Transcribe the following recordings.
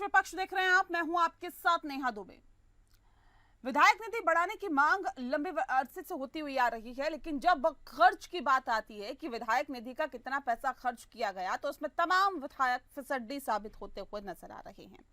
विपक्ष देख रहे हैं आप, मैं हूं आपके साथ नेहा दुबे। विधायक निधि बढ़ाने की मांग लंबे अरसे से होती हुई आ रही है, लेकिन जब खर्च की बात आती है कि विधायक निधि का कितना पैसा खर्च किया गया, तो उसमें तमाम विधायक फिसड्डी साबित होते हुए नजर आ रहे हैं।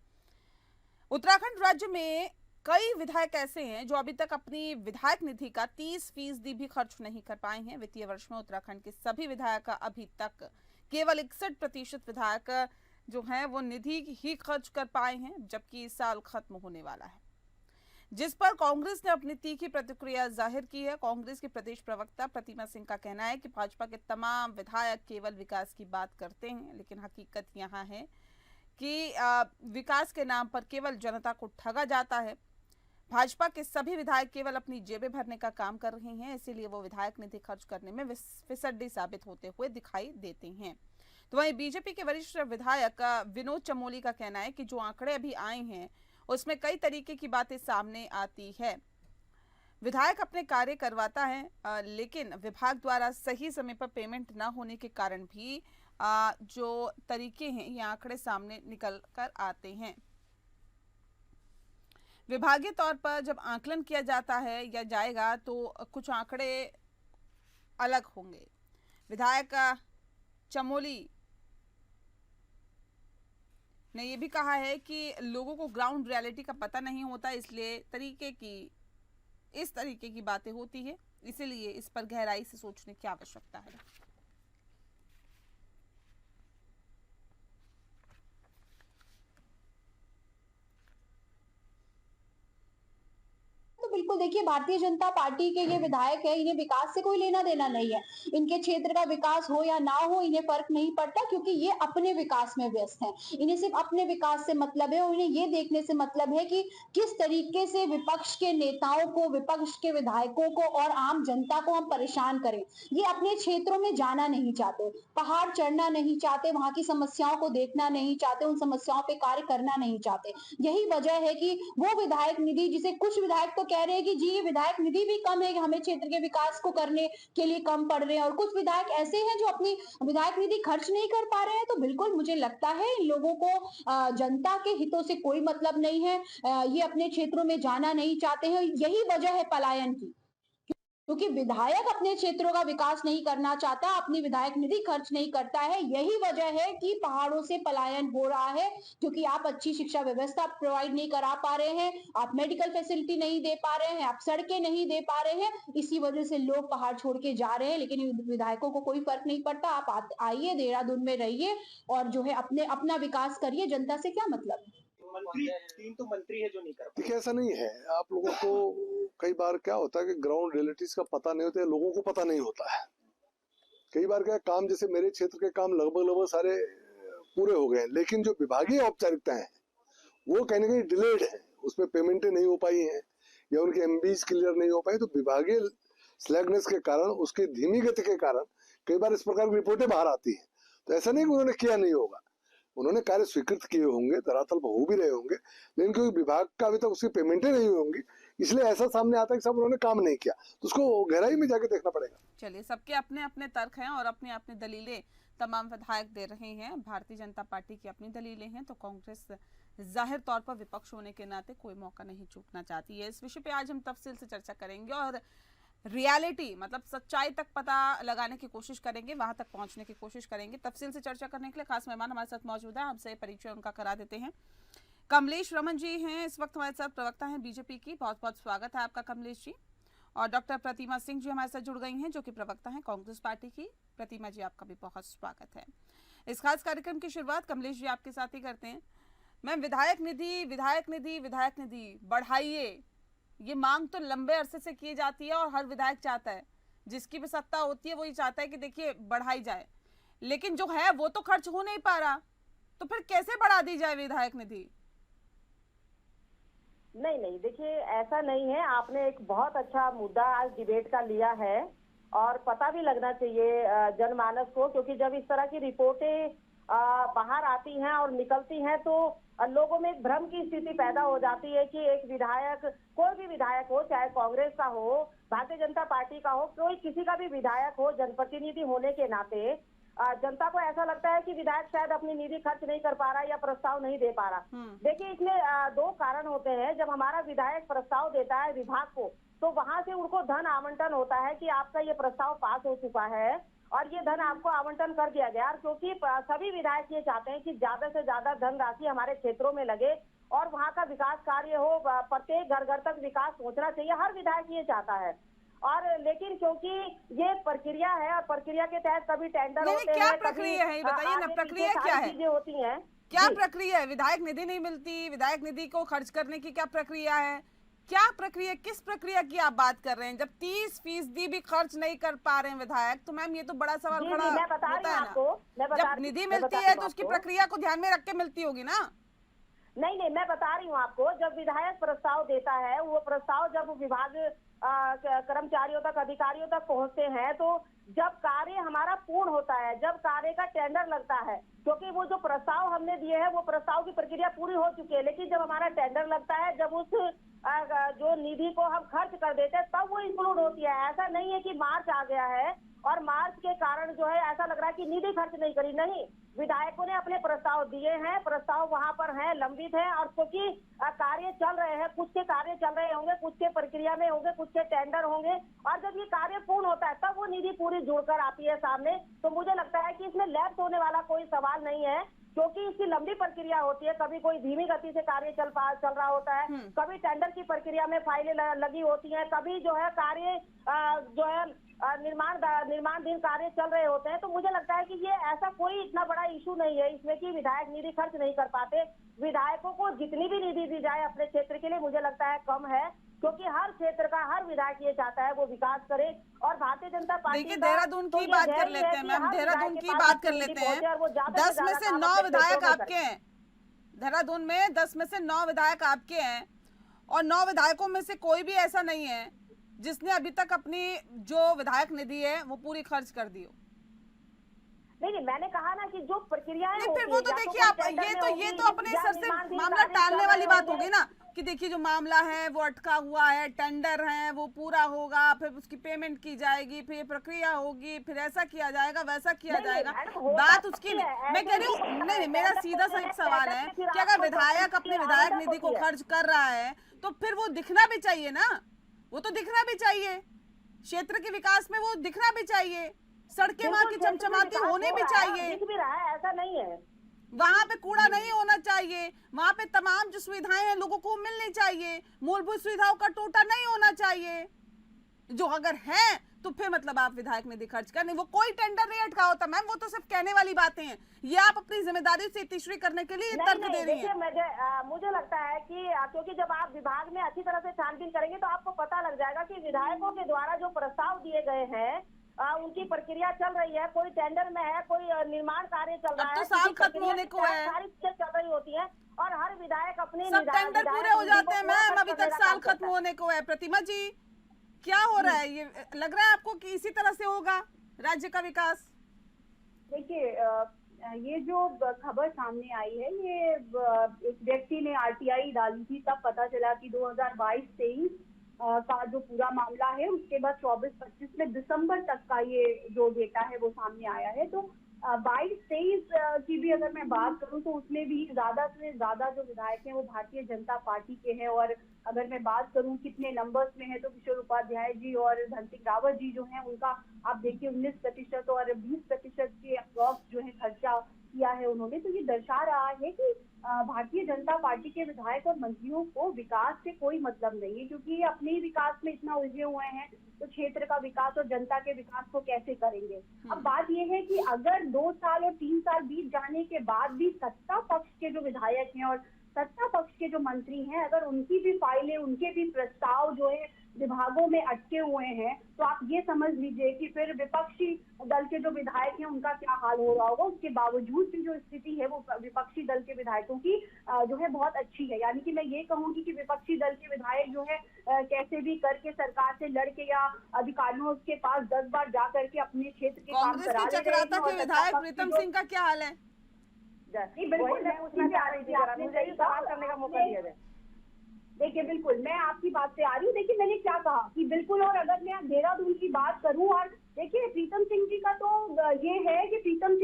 उत्तराखंड राज्य में कई विधायक ऐसे हैं जो अभी तक अपनी विधायक निधि का 30% भी खर्च नहीं कर पाए हैं। वित्तीय वर्ष में उत्तराखंड के सभी विधायक अभी तक केवल 61% विधायक जो हैं वो निधि ही खर्च कर पाए हैं, जबकि इस साल खत्म होने वाला है, जिस पर कांग्रेस ने अपनी तीखी प्रतिक्रिया जाहिर की है। कांग्रेस के प्रदेश प्रवक्ता प्रतिमा सिंह का कहना है कि भाजपा के तमाम विधायक केवल विकास की बात करते हैं, लेकिन हकीकत यहाँ है कि विकास के नाम पर केवल जनता को ठगा जाता है। भाजपा के सभी विधायक केवल अपनी जेबें भरने का काम कर रहे हैं, इसीलिए वो विधायक निधि खर्च करने में फिसड्डी साबित होते हुए दिखाई देते हैं। तो वहीं बीजेपी के वरिष्ठ विधायक विनोद चमोली का कहना है कि जो आंकड़े अभी आए हैं उसमें कई तरीके की बातें सामने आती है। विधायक अपने कार्य करवाता है, लेकिन विभाग द्वारा सही समय पर पेमेंट न होने के कारण भी जो तरीके हैं ये आंकड़े सामने निकल कर आते हैं। विभागीय तौर पर जब आकलन किया जाता है या जाएगा तो कुछ आंकड़े अलग होंगे। विधायक चमोली ने यह भी कहा है कि लोगों को ग्राउंड रियलिटी का पता नहीं होता, इसलिए इस तरीके की बातें होती है, इसीलिए इस पर गहराई से सोचने की आवश्यकता है। बिल्कुल देखिए, भारतीय जनता पार्टी के ये विधायक है, इन्हें विकास से कोई लेना देना नहीं है। इनके क्षेत्र का विकास हो या ना हो इन्हें फर्क नहीं पड़ता, क्योंकि ये अपने विकास में व्यस्त हैं। इन्हें सिर्फ अपने विकास से मतलब है और इन्हें ये देखने से मतलब है कि किस तरीके से विपक्ष के नेताओं को, विपक्ष के विधायकों को और आम जनता को हम परेशान करें। ये अपने क्षेत्रों में जाना नहीं चाहते, पहाड़ चढ़ना नहीं चाहते, वहां की समस्याओं को देखना नहीं चाहते, उन समस्याओं पे कार्य करना नहीं चाहते। यही वजह है कि वो विधायक निधि, जिसे कुछ विधायक तो कह रहे हैं कि जी ये विधायक निधि भी कम है, कि हमें क्षेत्र के विकास को करने के लिए कम पड़ रहे हैं, और कुछ विधायक ऐसे हैं जो अपनी विधायक निधि खर्च नहीं कर पा रहे हैं। तो बिल्कुल मुझे लगता है इन लोगों को जनता के हितों से कोई मतलब नहीं है। ये अपने क्षेत्रों में जाना नहीं चाहते हैं। यही वजह है पलायन की, क्योंकि विधायक अपने क्षेत्रों का विकास नहीं करना चाहता, अपनी विधायक निधि खर्च नहीं करता है। यही वजह है कि पहाड़ों से पलायन हो रहा है, क्योंकि आप अच्छी शिक्षा व्यवस्था प्रोवाइड नहीं करा पा रहे हैं, आप मेडिकल फैसिलिटी नहीं दे पा रहे हैं, आप सड़कें नहीं दे पा रहे हैं। इसी वजह से लोग पहाड़ छोड़ के जा रहे हैं, लेकिन विधायकों को कोई फर्क नहीं पड़ता। आप आइए, देहरादून में रहिए और जो है अपना विकास करिए, जनता से क्या मतलब है। मंत्री, 3 तो मंत्री है जो नहीं कर पाते। देखिए ऐसा नहीं है, आप लोगों को कई बार क्या होता है कि ग्राउंड रियलिटीज का पता नहीं होता है, लोगों को पता नहीं होता है। कई बार क्या काम, जैसे मेरे क्षेत्र के काम लगभग सारे पूरे हो गए, लेकिन जो विभागीय औपचारिकताएं हैं वो कहीं ना कहीं डिलेड है, उसमें पेमेंटें नहीं हो पाई हैं या उनके एमबीज क्लियर नहीं हो पाई। तो विभागीय स्लैगनेस के कारण, उसके धीमी गति के कारण कई बार इस प्रकार की रिपोर्टें बाहर आती हैं। तो ऐसा नहीं कि उन्होंने किया नहीं होगा, उन्होंने कार्य स्वीकृत किए होंगे, धरातल पर हो भी रहे होंगे, लेकिन क्योंकि विभाग का अभी तक उसकी पेमेंटें नहीं हुई होंगी, इसलिए ऐसा सामने आता है कि सब उन्होंने काम नहीं किया। तो उसको गहराई में जाके देखना पड़ेगा। चलिए, सबके अपने अपने तर्क हैं और अपनी अपनी दलीलें तमाम विधायक दे रहे हैं। भारतीय जनता पार्टी की अपनी दलीलें हैं, तो कांग्रेस जाहिर तौर पर विपक्ष होने के नाते कोई मौका नहीं चूकना चाहती है। इस विषय पे आज हम तफसील से चर्चा करेंगे और रियलिटी मतलब सच्चाई तक पता लगाने की कोशिश करेंगे, वहां तक पहुंचने की कोशिश करेंगे। तफसील से चर्चा करने के लिए खास मेहमान हमारे साथ मौजूद है, हमसे परिचय उनका करा देते हैं। कमलेश रमन जी हैं इस वक्त हमारे साथ, प्रवक्ता हैं बीजेपी की। बहुत बहुत स्वागत है आपका कमलेश जी। और डॉक्टर प्रतिमा सिंह जी हमारे साथ जुड़ गई हैं, जो कि प्रवक्ता हैं कांग्रेस पार्टी की। प्रतिमा जी, आपका भी बहुत स्वागत है। इस खास कार्यक्रम की शुरुआत कमलेश जी आपके साथ ही करते हैं। मैम, विधायक निधि बढ़ाइए, ये मांग तो लंबे अरसे से की जाती है और हर विधायक चाहता है, जिसकी भी सत्ता होती है वही चाहता है कि देखिए बढ़ाई जाए, लेकिन जो है वो तो खर्च हो नहीं पा रहा, तो फिर कैसे बढ़ा दी जाए विधायक निधि? नहीं, देखिए ऐसा नहीं है। आपने एक बहुत अच्छा मुद्दा आज डिबेट का लिया है और पता भी लगना चाहिए जनमानस को, क्योंकि जब इस तरह की रिपोर्टें बाहर आती हैं और निकलती हैं तो लोगों में एक भ्रम की स्थिति पैदा हो जाती है कि एक विधायक, कोई भी विधायक हो, चाहे कांग्रेस का हो, भारतीय जनता पार्टी का हो, कोई किसी का भी विधायक हो, जनप्रतिनिधि होने के नाते जनता को ऐसा लगता है कि विधायक शायद अपनी निधि खर्च नहीं कर पा रहा या प्रस्ताव नहीं दे पा रहा। देखिए, इसमें दो कारण होते हैं। जब हमारा विधायक प्रस्ताव देता है विभाग को, तो वहां से उनको धन आवंटन होता है कि आपका ये प्रस्ताव पास हो चुका है और ये धन आपको आवंटन कर दिया गया। क्योंकि सभी विधायक ये चाहते हैं कि ज्यादा से ज्यादा धनराशि हमारे क्षेत्रों में लगे और वहाँ का विकास कार्य हो, प्रत्येक घर घर तक विकास पहुंचना चाहिए, हर विधायक ये चाहता है। और लेकिन क्योंकि ये प्रक्रिया है और प्रक्रिया के तहत कभी टेंडर होते हैं, क्या प्रक्रिया है बताइए ना, प्रक्रिया क्या है, चीजें होती हैं। क्या प्रक्रिया है? विधायक निधि नहीं मिलती, विधायक निधि को खर्च करने की क्या प्रक्रिया है? क्या प्रक्रिया, किस प्रक्रिया की आप बात कर रहे हैं? जब 30% भी खर्च नहीं कर पा रहे हैं विधायक, तो मैम ये तो बड़ा सवाल खड़ा होता है ना। जब निधि मिलती है तो उसकी प्रक्रिया को ध्यान में रख के मिलती होगी ना। नहीं, मैं बता रही हूँ आपको, जब विधायक प्रस्ताव देता है, वो प्रस्ताव जब विभाग कर्मचारियों तक, अधिकारियों तक पहुँचते हैं, तो जब कार्य हमारा पूर्ण होता है, जब कार्य का टेंडर लगता है, क्योंकि वो जो प्रस्ताव हमने दिए हैं वो प्रस्ताव की प्रक्रिया पूरी हो चुकी है, लेकिन जब हमारा टेंडर लगता है, जब उस जो निधि को हम खर्च कर देते हैं, तब वो इंक्लूड होती है। ऐसा नहीं है कि मार्च आ गया है और मार्च के कारण जो है ऐसा लग रहा है कि निधि खर्च नहीं करी। नहीं, विधायकों ने अपने प्रस्ताव दिए हैं, प्रस्ताव वहां पर हैं, लंबित है, और क्योंकि कार्य चल रहे हैं, कुछ के कार्य चल रहे होंगे, कुछ के प्रक्रिया में होंगे, कुछ के टेंडर होंगे, और जब ये कार्य पूर्ण होता है तब वो निधि पूरी जुड़कर आती है सामने। तो मुझे लगता है कि इसमें लैप्स होने वाला कोई सवाल नहीं है, क्योंकि इसकी लंबी प्रक्रिया होती है। कभी कोई धीमी गति से कार्य चल रहा होता है, कभी टेंडर की प्रक्रिया में फाइलें लगी होती हैं, कभी जो है कार्य जो है निर्माणाधीन कार्य चल रहे होते हैं। तो मुझे लगता है कि ये ऐसा कोई इतना बड़ा इशू नहीं है इसमें कि विधायक निधि खर्च नहीं कर पाते। विधायकों को जितनी भी निधि दी जाए अपने क्षेत्र के लिए, मुझे लगता है कम है, क्योंकि हर क्षेत्र का हर विधायक ये चाहता है वो विकास करे। और भारतीय जनता पार्टी, देखिए देहरादून की बात कर लेते हैं मैम, देहरादून की बात कर लेते हैं। 10 में से 9 विधायक आपके हैं देहरादून में, 10 में से 9 विधायक आपके हैं, और 9 विधायकों में से कोई भी ऐसा नहीं है जिसने अभी तक अपनी जो विधायक निधि है वो पूरी खर्च कर दी हो। नहीं, मैंने कहा ना कि जो प्रक्रियाएं नहीं, फिर वो तो देखिए आप ये तो अपने सर से मामला टालने वाली बात होगी ना, कि देखिए जो मामला है वो अटका हुआ है, टेंडर है वो पूरा होगा, फिर उसकी पेमेंट की जाएगी, फिर प्रक्रिया होगी, फिर ऐसा किया जाएगा, वैसा किया जाएगा। बात उसकी नहीं, मैं कह रही हूँ, नहीं, मेरा सीधा सा एक सवाल है कि अगर विधायक अपने विधायक निधि को खर्च कर रहा है तो फिर वो दिखना भी चाहिए ना, वो तो दिखना भी चाहिए, क्षेत्र के विकास में वो दिखना भी चाहिए, सड़कें वहां की चमचमाती होनी भी चाहिए, दिख भी रहा है, ऐसा नहीं है। वहां पे कूड़ा नहीं होना चाहिए, वहां पे तमाम जो सुविधाएं हैं लोगों को मिलनी चाहिए, मूलभूत सुविधाओं का टोटा नहीं होना चाहिए। जो अगर है तो फिर मतलब आप विधायक निधि खर्च करने, वो कोई टेंडर नहीं अटका होता मैम, वो तो सिर्फ कहने वाली बातें हैं। ये आप अपनी जिम्मेदारी से तीसरी करने के लिए तर्क दे रही हैं। मुझे लगता है कि क्योंकि जब आप विभाग में अच्छी तरह से छानबीन करेंगे तो आपको पता लग जाएगा कि विधायकों के द्वारा जो प्रस्ताव दिए गए हैं उनकी प्रक्रिया चल रही है, कोई टेंडर में है, कोई निर्माण कार्य चल रहा है, तो साल खत्म होने को है, सारी चीजें चल रही होती है, और हर विधायक अपने सब टेंडर पूरे हो जाते हैं मैम, अभी तक साल खत्म होने को है। प्रतिमा जी, क्या हो रहा है? ये लग रहा है आपको कि इसी तरह से होगा राज्य का विकास? देखिए, ये जो खबर सामने आई है, ये एक व्यक्ति ने आरटीआई डाली थी, तब पता चला कि 2022-23 का जो पूरा मामला है, उसके बाद 24-25 में दिसंबर तक का ये जो डेटा है वो सामने आया है। तो 22-23 की भी अगर मैं बात करूं तो उसमें भी ज्यादा से ज्यादा जो विधायक हैं वो भारतीय जनता पार्टी के हैं। और अगर मैं बात करूं कितने नंबर्स में है, तो किशोर उपाध्याय जी और धन सिंह रावत जी जो हैं उनका आप देखिए 19% और 20% के अप्रॉक्स जो है खर्चा किया है उन्होंने। तो ये दर्शा रहा है कि भारतीय जनता पार्टी के विधायक और मंत्रियों को विकास से कोई मतलब नहीं है, क्योंकि ये अपने ही विकास में इतना उलझे हुए हैं, तो क्षेत्र का विकास और जनता के विकास को कैसे करेंगे। अब बात ये है कि अगर 2 साल और 3 साल बीत जाने के बाद भी सत्ता पक्ष के जो विधायक हैं और सत्ता पक्ष के जो मंत्री हैं, अगर उनकी भी फाइलें, उनके भी प्रस्ताव जो है विभागों में अटके हुए हैं, तो आप ये समझ लीजिए कि फिर विपक्षी दल के जो विधायक हैं उनका क्या हाल हो रहा होगा। उसके बावजूद भी जो स्थिति है वो विपक्षी दल के विधायकों की जो है बहुत अच्छी है। यानी कि मैं ये कहूंगी कि विपक्षी दल के विधायक जो है कैसे भी करके सरकार से लड़के या अधिकारियों के पास 10 बार जा करके अपने क्षेत्र के काम करा कांग्रेस के चक्राता के विधायक प्रीतम सिंह का क्या हाल है? बिल्कुल, मैं उसमें आ रही थी, आपने सही सवाल करने का मौका दिया जाए। देखिए, बिल्कुल मैं आपकी बात से आ रही हूँ। देखिए, मैंने क्या कहा कि बिल्कुल, और अगर मैं देहरादून की बात करूँ, और देखिए प्रीतम सिंह जी का तो ये है कि प्रीतम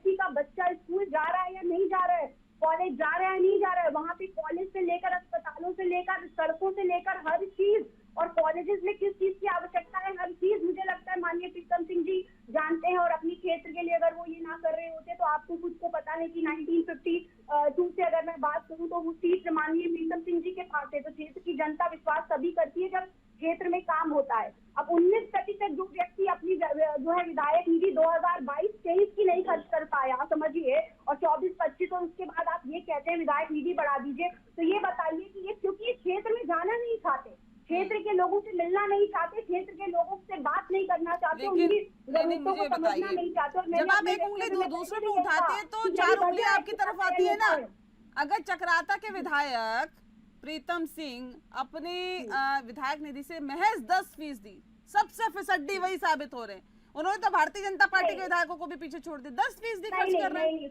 किसी का बच्चा स्कूल जा रहा है या नहीं जा रहा है, कॉलेज जा रहा है नहीं जा रहा है, वहाँ पे कॉलेज से लेकर अस्पतालों से लेकर सड़कों से लेकर हर चीज, और कॉलेजेस में किस चीज की आवश्यकता है, हर चीज मुझे लगता है माननीय प्रीतम सिंह जी जानते हैं। और अपनी क्षेत्र के लिए अगर वो ये ना कर रहे होते तो आपको खुद को पता नहीं कि 1952 से अगर मैं बात करूं तो वो सीट माननीय प्रीतम सिंह जी के पास है। तो क्षेत्र की जनता विश्वास तभी करती है जब क्षेत्र में काम होता है। अब 19% जो व्यक्ति अपनी जो है विधायक निधि 2022-23 की नहीं खर्च कर पाया समझिए, और 24-25 और उसके बाद आप ये कहते हैं विधायक निधि बढ़ा दीजिए, तो ये बताइए कि ये क्योंकि क्षेत्र में जाना नहीं चाहते, क्षेत्र के लोगों से मिलना नहीं चाहते, क्षेत्र के लोगों से बात नहीं करना चाहते, उनकी जरूरतों को समझना नहीं चाहते। और जब आप एक उंगली दूसरे पे उठाते हैं तो चार उंगलियां आपकी तरफ आती है ना। अगर चक्राता के विधायक प्रीतम सिंह अपने विधायक निधि से महज 10%, सबसे फिसड्डी वही साबित हो रहे हैं। उन्होंने तो भारतीय जनता पार्टी के विधायकों को भी पीछे छोड़ दिया, 10% खर्च कर रहे हैं।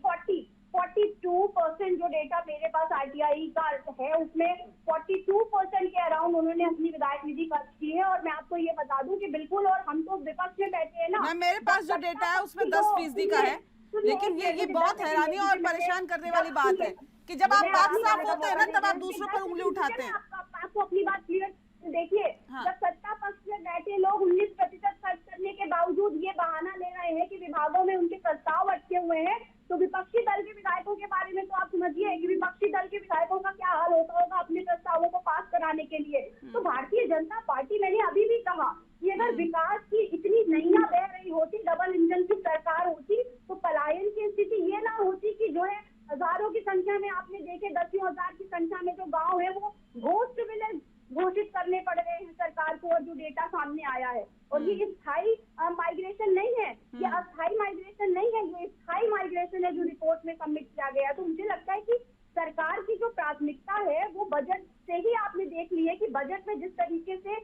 42% जो डेटा मेरे पास आरटीआई का है उसमें 42% के अराउंड उन्होंने अपनी विधायक निधि खर्च की है। और मैं आपको ये बता दूं कि बिल्कुल, और हम तो विपक्ष में बैठे हैं ना, मेरे पास जो डेटा है उसमें 10% का है, लेकिन ये बहुत हैरानी और परेशान करने वाली बात है कि जब आप बात साफ होते हैं ना तब आप दूसरों पर उंगली उठाते हैं। आपको अपनी बात क्लियर देखिए, जब सत्ता पक्ष में बैठे लोग 19% खर्च करने के बावजूद ये बहाना ले रहे हैं कि विभागों में उनके प्रस्ताव अटके हुए हैं, तो विपक्षी दल के विधायकों के बारे में तो आप समझिए कि विपक्षी दल के विधायकों का क्या हाल होता होगा अपने प्रस्तावों को पास कराने के लिए। तो भारतीय जनता पार्टी, मैंने अभी भी कहा कि अगर विकास की इतनी नैया बह रही होती, डबल इंजन की सरकार होती, तो पलायन की स्थिति ये ना होती कि जो है हजारों की संख्या में आपने देखे 10,000 की संख्या में जो गाँव है वो घोस्ट विलेज घोषित करने पड़ रहे हैं सरकार को। और जो डेटा सामने आया है, और ये स्थायी माइग्रेशन नहीं है, ये अस्थायी माइग्रेशन नहीं है, ये स्थायी माइग्रेशन है जो रिपोर्ट में सबमिट किया गया। तो मुझे लगता है कि सरकार की जो प्राथमिकता है वो बजट से ही आपने देख ली है कि बजट में जिस तरीके से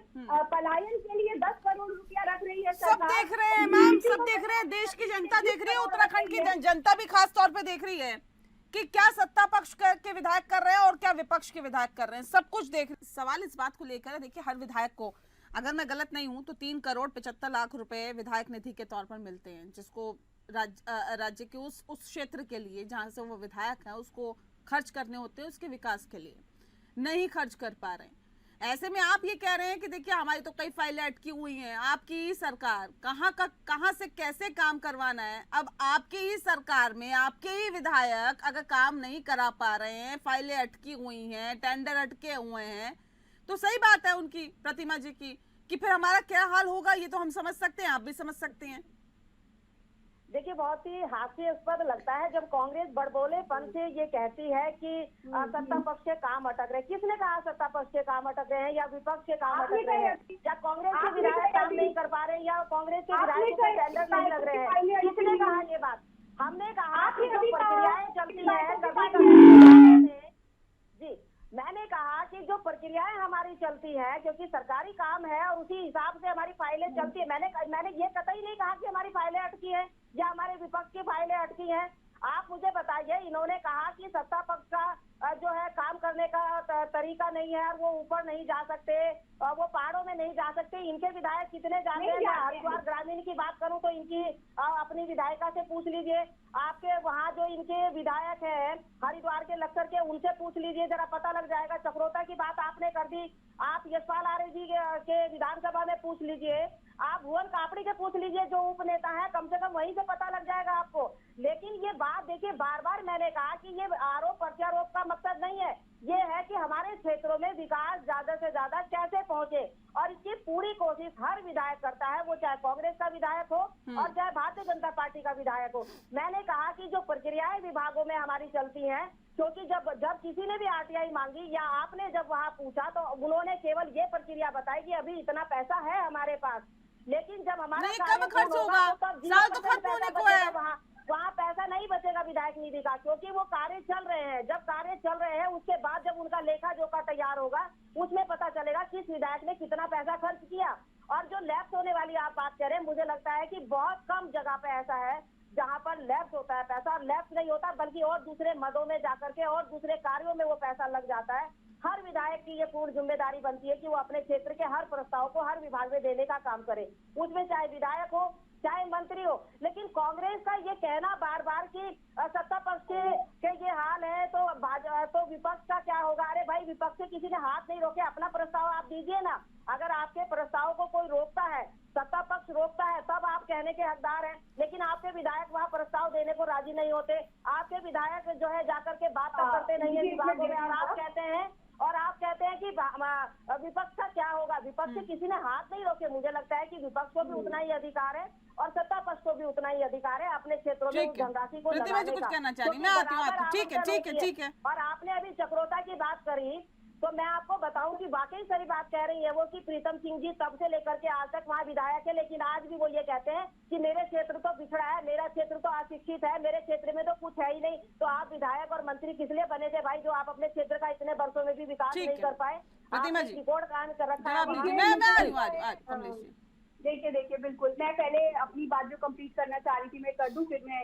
पलायन के लिए 10 करोड़ रुपया रख रही है सब देख रहे हैं मैम, सब देख रहे हैं, देश की जनता देख रही है, उत्तराखंड की जनता भी खास तौर पे देख रही है कि क्या सत्ता पक्ष के विधायक कर रहे हैं और क्या विपक्ष के विधायक कर रहे हैं, सब कुछ देख रहे हैं। सवाल इस बात को लेकर है, देखिए हर विधायक को, अगर मैं गलत नहीं हूं तो 3,75,00,000 रुपए विधायक निधि के तौर पर मिलते हैं, जिसको राज्य के उस क्षेत्र के लिए जहां से वो विधायक है उसको खर्च करने होते हैं, उसके विकास के लिए नहीं खर्च कर पा रहे हैं। ऐसे में आप ये कह रहे हैं कि देखिए हमारी तो कई फाइलें अटकी हुई हैं, आपकी ही सरकार कहां से कैसे काम करवाना है। अब आपकी ही सरकार में आपके ही विधायक अगर काम नहीं करा पा रहे हैं, फाइलें अटकी हुई हैं, टेंडर अटके हुए हैं, तो सही बात है उनकी, प्रतिमा जी की, कि फिर हमारा क्या हाल होगा ये तो हम समझ सकते हैं, आप भी समझ सकते हैं। देखिए बहुत ही हास्यास्पद लगता है जब कांग्रेस बड़बोलेपन से ये कहती है कि सत्ता पक्ष के काम अटक रहे। किसने कहा सत्ता पक्ष के काम अटक रहे हैं या विपक्ष के काम अटक रहे हैं, या कांग्रेस के विधायक काम नहीं कर पा रहे हैं, या कांग्रेस के विधायकों के टेंडर नहीं लग रहे हैं? किसने कहा ये बात? हमने कहा कि जो प्रक्रियाएं चलती है कभी जी, मैंने कहा कि जो प्रक्रियाएं हमारी चलती है क्योंकि सरकारी काम है और उसी हिसाब से हमारी फाइलें चलती है। मैंने ये कतई नहीं कहा कि हमारी फाइलें अटकी है या हमारे विपक्ष की फाइलें अटकी हैं। आप मुझे बताइए, इन्होंने कहा कि सत्ता पक्ष का जो है काम करने का तरीका नहीं है और वो ऊपर नहीं जा सकते, वो पहाड़ों में नहीं जा सकते। इनके विधायक कितने जाते हैं? मैं हरिद्वार ग्रामीण की बात करूं तो इनकी अपनी विधायिका से पूछ लीजिए, आपके वहाँ जो इनके विधायक है हरिद्वार के लक्सर के, उनसे पूछ लीजिए, जरा पता लग जाएगा। चक्रोता की बात आपने कर दी, आप यशपाल आर्य जी के विधानसभा में पूछ लीजिए, आप भुवन कापड़ी के पूछ लीजिए जो उपनेता है, कम से कम वहीं से पता लग जाएगा आपको। लेकिन ये बात देखिए, बार बार मैंने कहा कि ये आरोप प्रत्यारोप का मकसद नहीं है, ये है कि हमारे क्षेत्रों में विकास ज्यादा से ज्यादा कैसे पहुंचे, और इसकी पूरी कोशिश हर विधायक करता है, वो चाहे कांग्रेस का विधायक हो और चाहे भारतीय जनता पार्टी का विधायक हो। मैंने कहा कि जो प्रक्रियाएं विभागों में हमारी चलती हैं, क्योंकि जब किसी ने भी आरटीआई मांगी या आपने जब वहाँ पूछा तो उन्होंने केवल ये प्रक्रिया बताई कि अभी इतना पैसा है हमारे पास, लेकिन जब हमारा कब खर्च होगा, साल तो खत्म होने को है, वहाँ पैसा नहीं बचेगा विधायक निधि का, क्योंकि वो कार्य चल रहे हैं। जब कार्य चल रहे हैं उसके बाद जब उनका लेखा जोखा तैयार होगा उसमें पता चलेगा किस विधायक ने कितना पैसा खर्च किया। और जो लैप्स होने वाली आप बात करें, मुझे लगता है कि बहुत कम जगह पे ऐसा है जहाँ पर लैप्स होता है पैसा, और लैप्स नहीं होता बल्कि और दूसरे मदों में जाकर के और दूसरे कार्यों में वो पैसा लग जाता है। हर विधायक की ये पूर्ण जिम्मेदारी बनती है कि वो अपने क्षेत्र के हर प्रस्ताव को हर विभाग में देने का काम करे, उसमें चाहे विधायक हो चाहे मंत्री हो। लेकिन कांग्रेस का ये कहना बार बार कि सत्ता पक्ष के ये हाल है तो विपक्ष का क्या होगा। अरे भाई, विपक्ष से किसी ने हाथ नहीं रोके, अपना प्रस्ताव आप दीजिए ना। अगर आपके प्रस्ताव को कोई रोकता है, सत्ता पक्ष रोकता है, तब आप कहने के हकदार हैं। लेकिन आपके विधायक वहाँ प्रस्ताव देने को राजी नहीं होते, आपके विधायक जो है जाकर के बात तक करते नहीं है विभागों में, और आप कहते हैं कि विपक्ष का क्या होगा। विपक्ष से किसी ने हाथ नहीं रोके। मुझे लगता है कि विपक्ष को भी उतना ही अधिकार है और सत्ता पक्ष को भी उतना ही अधिकार है अपने क्षेत्रों में उस धनराशि को लगाने का। कुछ कहना चाह रही, मैं आती हूँ। ठीक है। और आपने अभी चक्रोता की बात करी, तो मैं आपको बताऊं कि वाकई सही बात कह रही है वो कि प्रीतम सिंह जी तब से लेकर के आज तक वहाँ विधायक है, लेकिन आज भी वो ये कहते हैं कि मेरे क्षेत्र तो पिछड़ा है, मेरा क्षेत्र तो अशिक्षित है, मेरे क्षेत्र में तो कुछ है ही नहीं। तो आप विधायक और मंत्री किस लिए बने थे भाई, जो आप अपने क्षेत्र का इतने वर्षों में भी विकास नहीं कर पाए। रिकॉर्ड कान कर रखा है। देखिए बिल्कुल, मैं पहले अपनी बात जो कंप्लीट करना चाह रही थी मैं कर दूं, फिर मैं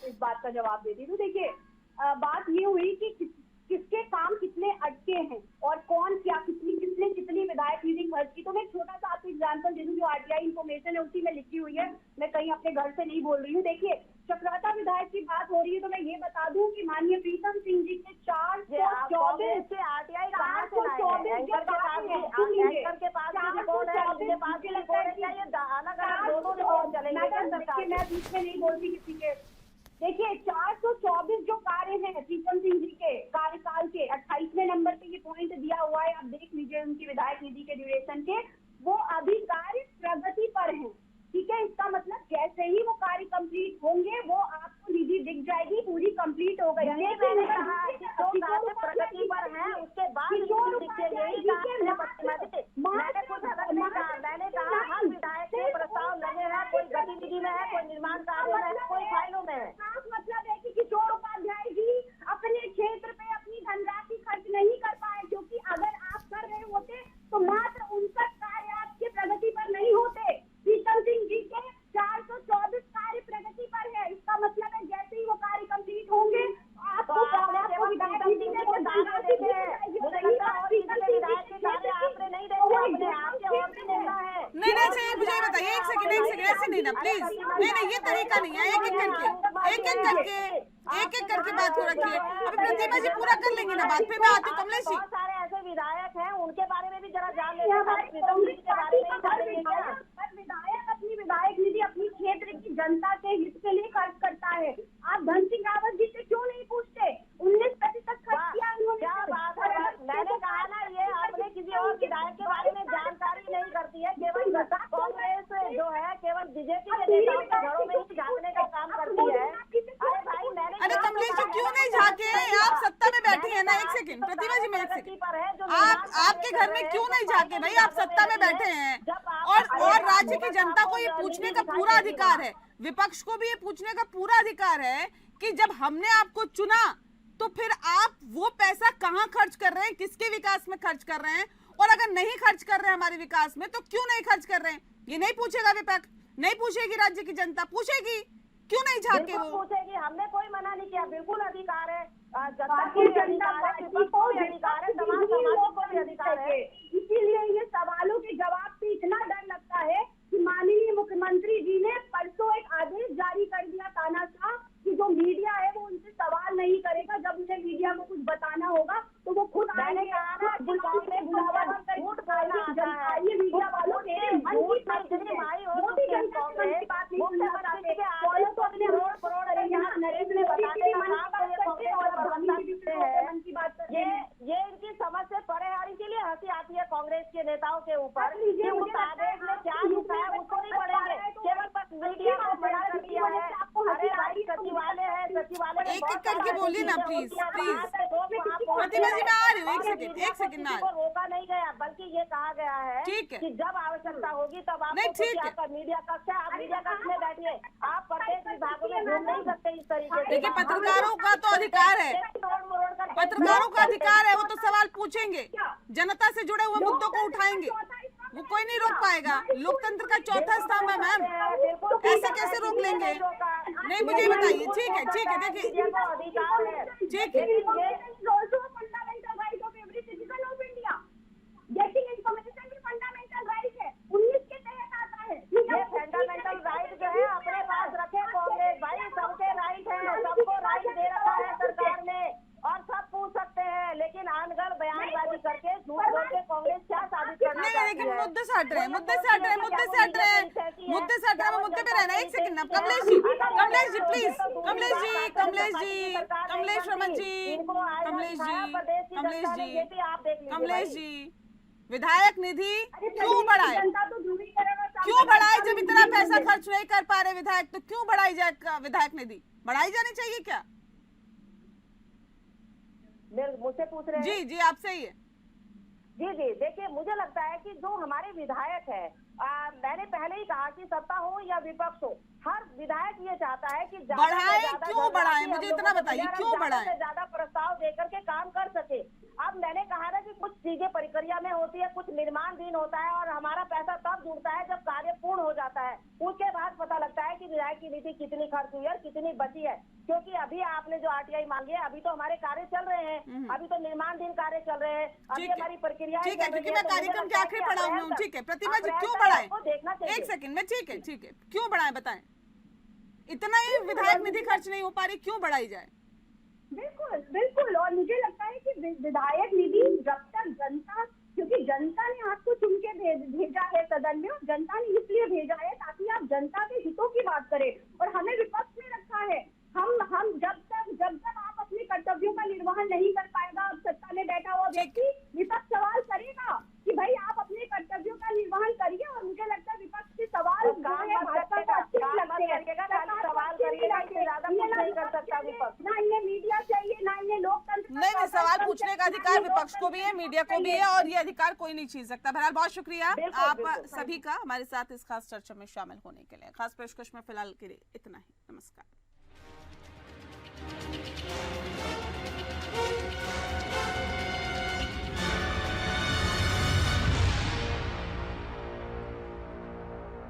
इस बात का जवाब देती हूँ। देखिए, बात ये हुई कि किसके काम कितने अटके हैं और कौन क्या किसने कितनी विधायक निधि खर्च की। तो मैं छोटा सा आपको एग्जाम्पल दे दूं, जो आरटीआई इन्फॉर्मेशन है उसी में लिखी हुई है, मैं कहीं अपने घर से नहीं बोल रही हूँ। देखिए, चक्राता विधायक की बात हो रही है तो मैं ये बता दूं कि माननीय प्रीतम सिंह जी के 424 मैं बीच में नहीं बोलती किसी के। देखिए, 424 जो कार्य हैं प्रीतम सिंह जी के कार्यकाल के 28वें नंबर पे ये पॉइंट दिया हुआ है, आप देख लीजिए उनकी विधायक निधि के ड्यूरेशन के, वो अभी कार्य प्रगति पर हैं। ठीक है, इसका मतलब जैसे ही वो कार्य कंप्लीट होंगे वो आपको निधि दिख जाएगी, पूरी कंप्लीट हो गई। मैंने कहा प्रगति पर है, उसके बाद मैंने कहा हर विधायक के प्रस्ताव लगे हैं, कोई गतिविधि में है, कोई निर्माण कार्य में है, कोई फाइलों में है। मतलब है कि किशोर उपाध्याय जी अपने क्षेत्र पे अपनी धनराशि खर्च नहीं कर पाए, क्योंकि अगर आप कर रहे होते तो मात्र 59 कार्य आपके प्रगति पर नहीं होते। प्रीतम सिंह जी के 424 कार्य प्रगति पर है। इसका मतलब है जैसे ही वो कार्य कंप्लीट होंगे आपको नहीं, मुझे बताइए एक सेकंड ऐसे नहीं ना प्लीज। नहीं, ये तरीका नहीं है। एक एक करके बात को रखिए। अभी प्रतिमा जी पूरा कर लेंगे ना बात, फिर मैं आती हूँ कमलेश जी। बहुत सारे ऐसे विधायक हैं, उनके बारे में भी जरा जान लेते हैं। विधायक अपनी विधायक निधि अपनी क्षेत्र की जनता के हित के लिए खर्च करता है। आप धन सिंह रावत जी से क्यों नहीं पूछते? 19% खर्च किया उन्होंने। क्या बात है, मैंने कहा ना, ये आपने किसी और विधायक के बारे में जानकारी नहीं करती है। केवल कांग्रेस जो है केवल बीजेपी के नेताओं के घरों में ही झांकने का काम करती है। अरे भाई, अरे कमलेश जी क्यों नहीं झांके? आप सत्ता में बैठी है ना। एक सेकंड प्रतिभा जी, मैं एक सेकंड, आपके घर में क्यों नहीं झांके भाई? आप सत्ता में बैठे हैं और राज्य की जनता को ये पूछने का पूरा अधिकार है, विपक्ष को भी ये पूछने का पूरा अधिकार है कि जब हमने आपको चुना तो फिर आप वो पैसा कहाँ खर्च कर रहे हैं, किसके विकास में खर्च कर रहे हैं, और अगर नहीं खर्च कर रहे हैं हमारे विकास में तो क्यों नहीं खर्च कर रहे हैं? ये नहीं पूछेगा विपक्ष, नहीं पूछेगी राज्य की जनता, पूछेगी क्यों नहीं झांके? वो पूछेगी, हमने कोई मना नहीं किया, बिल्कुल अधिकार है, जनता को भी अधिकार है, विपक्ष को भी अधिकार है, समाज को भी अधिकार है। इसीलिए ये सवालों के जवाब से इतना डर लगता है कि माननीय मुख्यमंत्री जी ने परसों एक आदेश जारी कर दिया तानाशाह कि जो मीडिया है वो उनसे सवाल नहीं करेगा, जब उन्हें मीडिया को कुछ बताना होगा तो वो खुद आएंगे। बुलावा मीडिया वालों ये इनकी समझ से परे है। इसीलिए हंसी आती है कांग्रेस के नेताओं के ऊपर कि उस आदेश में क्या लिखा है उसको नहीं पढ़ेंगे, केवल बस मीडिया को बड़ा कर दिया है। अरे भाई, सचिवालय है, सचिवालय एक एक करके बोलिए ना प्लीज। प्रतिभा जी मैं आ रही हूँ, एक सेकंड में। रोका नहीं गया, बल्कि ये कहा गया है कि जब आवश्यकता होगी तब आपको मीडिया कक्ष है, आप मीडिया कक्ष में बैठिए, आप प्रत्येक विभागों में घूम नहीं सकते इस तरीके से। देखिए, पत्रकारों का तो अधिकार है, पत्रकारों का अधिकार है, वो तो सवाल पूछेंगे, जनता से जुड़े हुए मुद्दों को उठाएंगे, वो कोई नहीं रोक पाएगा। लोकतंत्र का चौथा स्तंभ है मैम, ऐसे कैसे रोक लेंगे? नहीं, मुझे बताइए। ठीक है, देखिए ठीक है। गेटिंग इन्फॉर्मेशन भी फंडामेंटल राइट है, 19 के तहत आता है। ये फंडामेंटल राइट जो है कांग्रेस क्या साबित करना नहीं चाहती लेकिन है? मुद्दे से हट रहे हैं, मुद्दे से हट रहे हैं, मुद्दे से हट रहे हैं, मुद्दे से हट रहे हैं, मुद्दे पे रहना। एक सेकंड ना, कमलेश जी प्लीज, कमलेश जी, कमलेश जी, कमलेश रमन जी, कमलेश जी, कमलेश जी, कमलेश जी, विधायक निधि क्यों बढ़ाए? जनता तो ध्रुवीकरण और क्यों बढ़ाए? जब इतना पैसा खर्च नहीं कर पा रहे विधायक, तो क्यों बढ़ाई जाए विधायक निधि? बढ़ाई जानी चाहिए क्या? मुझसे पूछ रहे हैं? जी जी, आपसे ही है। जी जी, देखिए मुझे लगता है कि जो हमारे विधायक है, मैंने पहले ही कहा कि सत्ता हो या विपक्ष हो, हर विधायक ये चाहता है कि ज्यादा से बढ़ाए, ज्यादा क्यों जनता बढ़ाए? की मुझे हम इतना लोगों को बताइए, मिले और क्यों ज्यादा बढ़ाए? से ज्यादा प्रस्ताव देकर के काम कर सके। अब मैंने कहा ना कि कुछ चीजें प्रक्रिया में होती है, कुछ निर्माणधीन होता है और हमारा पैसा तब जुड़ता है जब कार्य पूर्ण हो जाता है। उसके बाद पता लगता है कि विधायक की नीति कितनी खर्च हुई है और कितनी बची है। क्योंकि अभी आपने जो आरटीआई मांगी है, अभी तो हमारे कार्य चल रहे हैं, अभी तो निर्माणधीन कार्य चल रहे हैं, अभी ठीक है, हमारी प्रक्रिया ठीक है, क्योंकि मैं कार्यक्रम के आखिरी पड़ाव में हूँ। ठीक है प्रतिभा जी, क्यों बढ़ाए? देखना चाहिए। एक सेकंड में, ठीक है, ठीक है, क्यों बढ़ाए बताएं? इतना ही विधायक निधि खर्च नहीं हो पा रही, क्यों बढ़ाई जाए? बिल्कुल बिल्कुल। और मुझे लगता है कि विधायक निधि जब तक जनता, क्योंकि जनता ने आपको चुन के भेजा है सदन में, और जनता ने इसलिए भेजा है ताकि आप जनता के हितों की बात करें, और हमें विपक्ष में रखा है। हम जब तक आप अपने कर्तव्यों का निर्वहन नहीं कर पाएगा, अब सत्ता में बैठा हुआ व्यक्ति, विपक्ष सवाल करेगा कि भाई आप अपने कर्तव्यों का निर्वहन करिए। और मुझे लगता है विपक्ष के सवाल भाजपा को अच्छे नहीं लगते हैं, सवाल करिएगा, इससे ज्यादा कुछ नहीं कर सकता विपक्ष। ना इन्हें मीडिया चाहिए, ना इन्हें लोकतंत्र। नहीं, सवाल पूछने का अधिकार विपक्ष को भी है, मीडिया को भी है, और ये अधिकार कोई नहीं छीन सकता। बहरहाल बहुत शुक्रिया आप सभी का हमारे साथ इस खास चर्चा में शामिल होने के लिए। खास पेशकश में फिलहाल के लिए इतना ही। नमस्कार।